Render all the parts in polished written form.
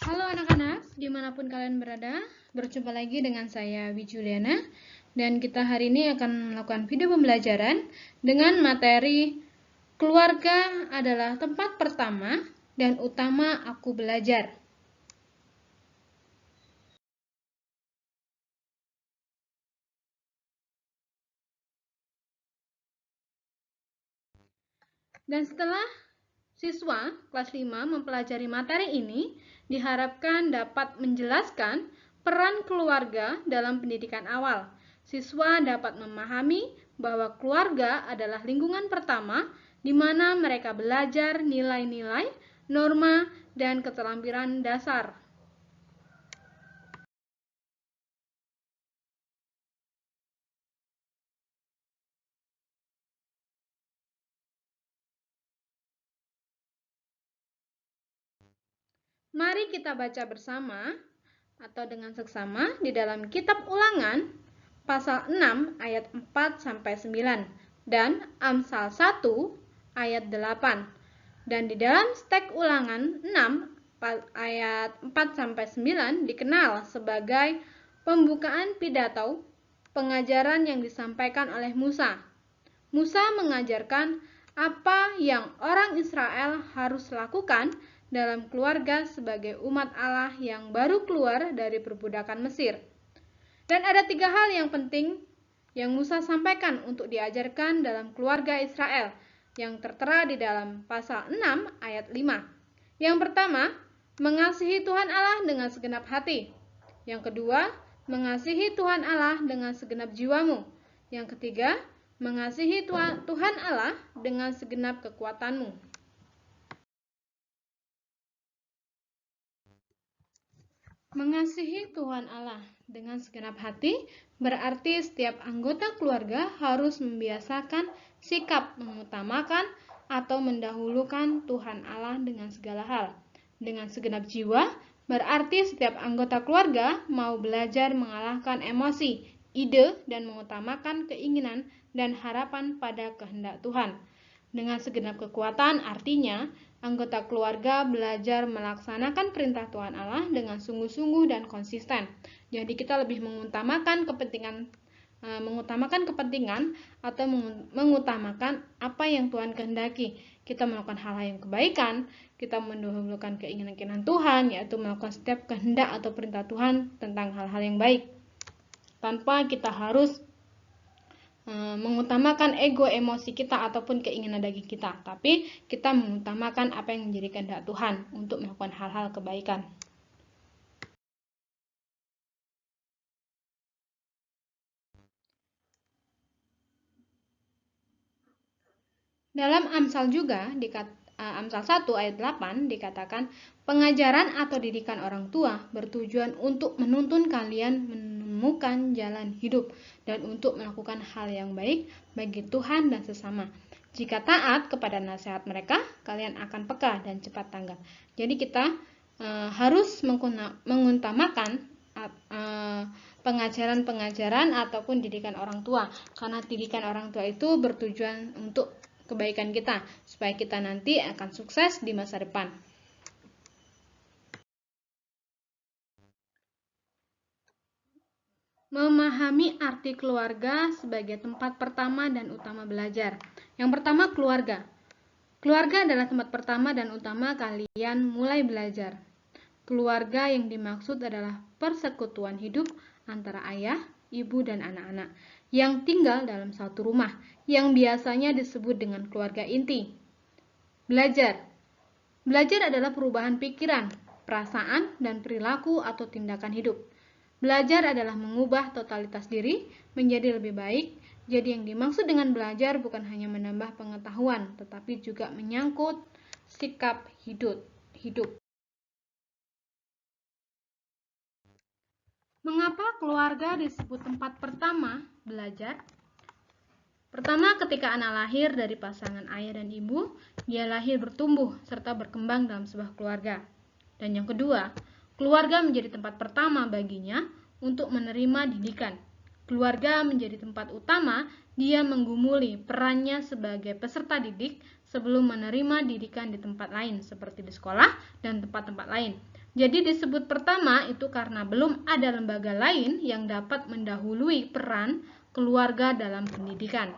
Halo anak-anak, dimanapun kalian berada, berjumpa lagi dengan saya Wijuliana, dan kita hari ini akan melakukan video pembelajaran dengan materi keluarga adalah tempat pertama dan utama aku belajar. Dan setelah siswa kelas 5 mempelajari materi ini, diharapkan dapat menjelaskan peran keluarga dalam pendidikan awal. Siswa dapat memahami bahwa keluarga adalah lingkungan pertama di mana mereka belajar nilai-nilai, norma, dan keterampilan dasar. Mari kita baca bersama atau dengan seksama di dalam kitab Ulangan pasal 6 ayat 4 sampai 9 dan Amsal 1 ayat 8. Dan di dalam teks Ulangan 6 ayat 4 sampai 9 dikenal sebagai pembukaan pidato pengajaran yang disampaikan oleh Musa. Musa mengajarkan apa yang orang Israel harus lakukan dalam keluarga sebagai umat Allah yang baru keluar dari perbudakan Mesir. Dan ada 3 hal yang penting yang Musa sampaikan untuk diajarkan dalam keluarga Israel yang tertera di dalam pasal 6 ayat 5. Yang pertama, mengasihi Tuhan Allah dengan segenap hati. Yang kedua, mengasihi Tuhan Allah dengan segenap jiwamu. Yang ketiga, mengasihi Tuhan Allah dengan segenap kekuatanmu. Mengasihi Tuhan Allah dengan segenap hati berarti setiap anggota keluarga harus membiasakan sikap mengutamakan atau mendahulukan Tuhan Allah dengan segala hal. Dengan segenap jiwa berarti setiap anggota keluarga mau belajar mengalahkan emosi, ide, dan mengutamakan keinginan dan harapan pada kehendak Tuhan. Dengan segenap kekuatan artinya anggota keluarga belajar melaksanakan perintah Tuhan Allah dengan sungguh-sungguh dan konsisten. Jadi kita lebih mengutamakan kepentingan atau mengutamakan apa yang Tuhan kehendaki. Kita melakukan hal-hal yang kebaikan, kita mendahulukan keinginan Tuhan, yaitu melakukan setiap kehendak atau perintah Tuhan tentang hal-hal yang baik. Tanpa kita harus mengutamakan ego, emosi kita ataupun keinginan daging kita, tapi kita mengutamakan apa yang menjadi kehendak Tuhan untuk melakukan hal-hal kebaikan. Dalam Amsal juga Amsal 1 ayat 8 dikatakan, pengajaran atau didikan orang tua bertujuan untuk menuntun kalian menemukan jalan hidup dan untuk melakukan hal yang baik bagi Tuhan dan sesama. Jika taat kepada nasihat mereka, kalian akan peka dan cepat tanggap. Jadi kita harus mengutamakan pengajaran ataupun didikan orang tua, karena didikan orang tua itu bertujuan untuk kebaikan kita, supaya kita nanti akan sukses di masa depan. Memahami arti keluarga sebagai tempat pertama dan utama belajar. Yang pertama, keluarga. Keluarga adalah tempat pertama dan utama kalian mulai belajar. Keluarga yang dimaksud adalah persekutuan hidup antara ayah, ibu, dan anak-anak yang tinggal dalam satu rumah, yang biasanya disebut dengan keluarga inti. Belajar. Belajar adalah perubahan pikiran, perasaan, dan perilaku atau tindakan hidup. Belajar adalah mengubah totalitas diri menjadi lebih baik. Jadi yang dimaksud dengan belajar bukan hanya menambah pengetahuan, tetapi juga menyangkut sikap hidup. Mengapa keluarga disebut tempat pertama belajar? Pertama, ketika anak lahir dari pasangan ayah dan ibu, dia lahir bertumbuh serta berkembang dalam sebuah keluarga. Dan yang kedua, keluarga menjadi tempat pertama baginya untuk menerima didikan. keluarga menjadi tempat utama, dia menggumuli perannya sebagai peserta didik sebelum menerima didikan di tempat lain, seperti di sekolah dan tempat-tempat lain. Jadi disebut pertama itu karena belum ada lembaga lain yang dapat mendahului peran keluarga dalam pendidikan.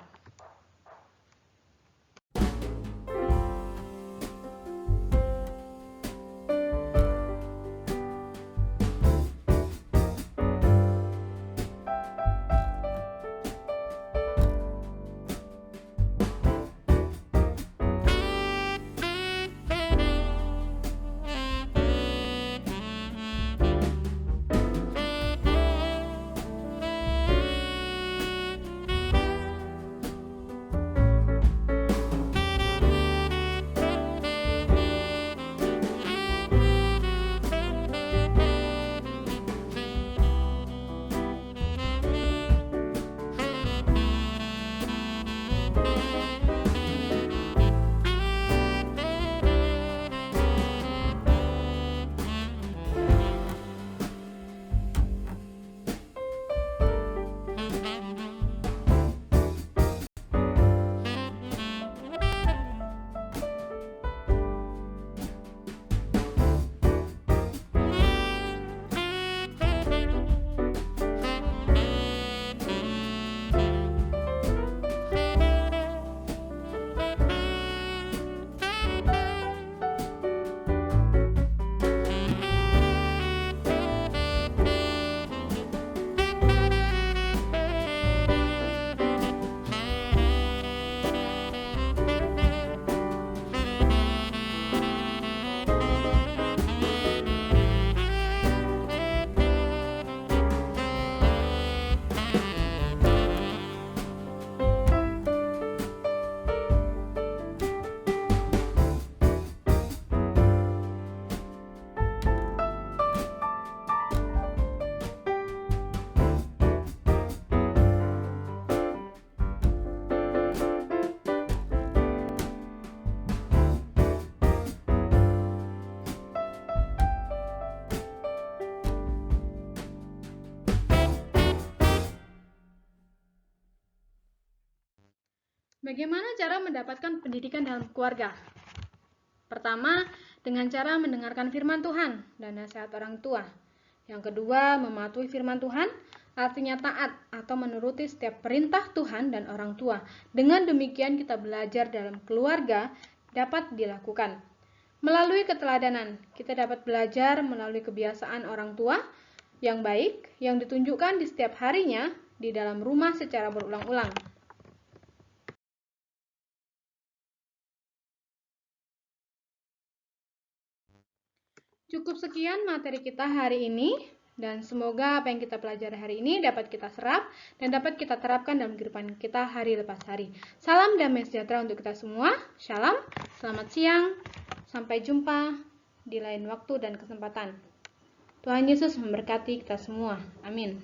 Bagaimana cara mendapatkan pendidikan dalam keluarga? Pertama, dengan cara mendengarkan firman Tuhan dan nasihat orang tua. Yang kedua, mematuhi firman Tuhan, artinya taat atau menuruti setiap perintah Tuhan dan orang tua. Dengan demikian kita belajar dalam keluarga dapat dilakukan. Melalui keteladanan, kita dapat belajar melalui kebiasaan orang tua yang baik yang ditunjukkan di setiap harinya di dalam rumah secara berulang-ulang. Cukup sekian materi kita hari ini, dan semoga apa yang kita pelajari hari ini dapat kita serap dan dapat kita terapkan dalam kehidupan kita hari lepas hari. Salam damai sejahtera untuk kita semua. Shalom, selamat siang, sampai jumpa di lain waktu dan kesempatan. Tuhan Yesus memberkati kita semua. Amin.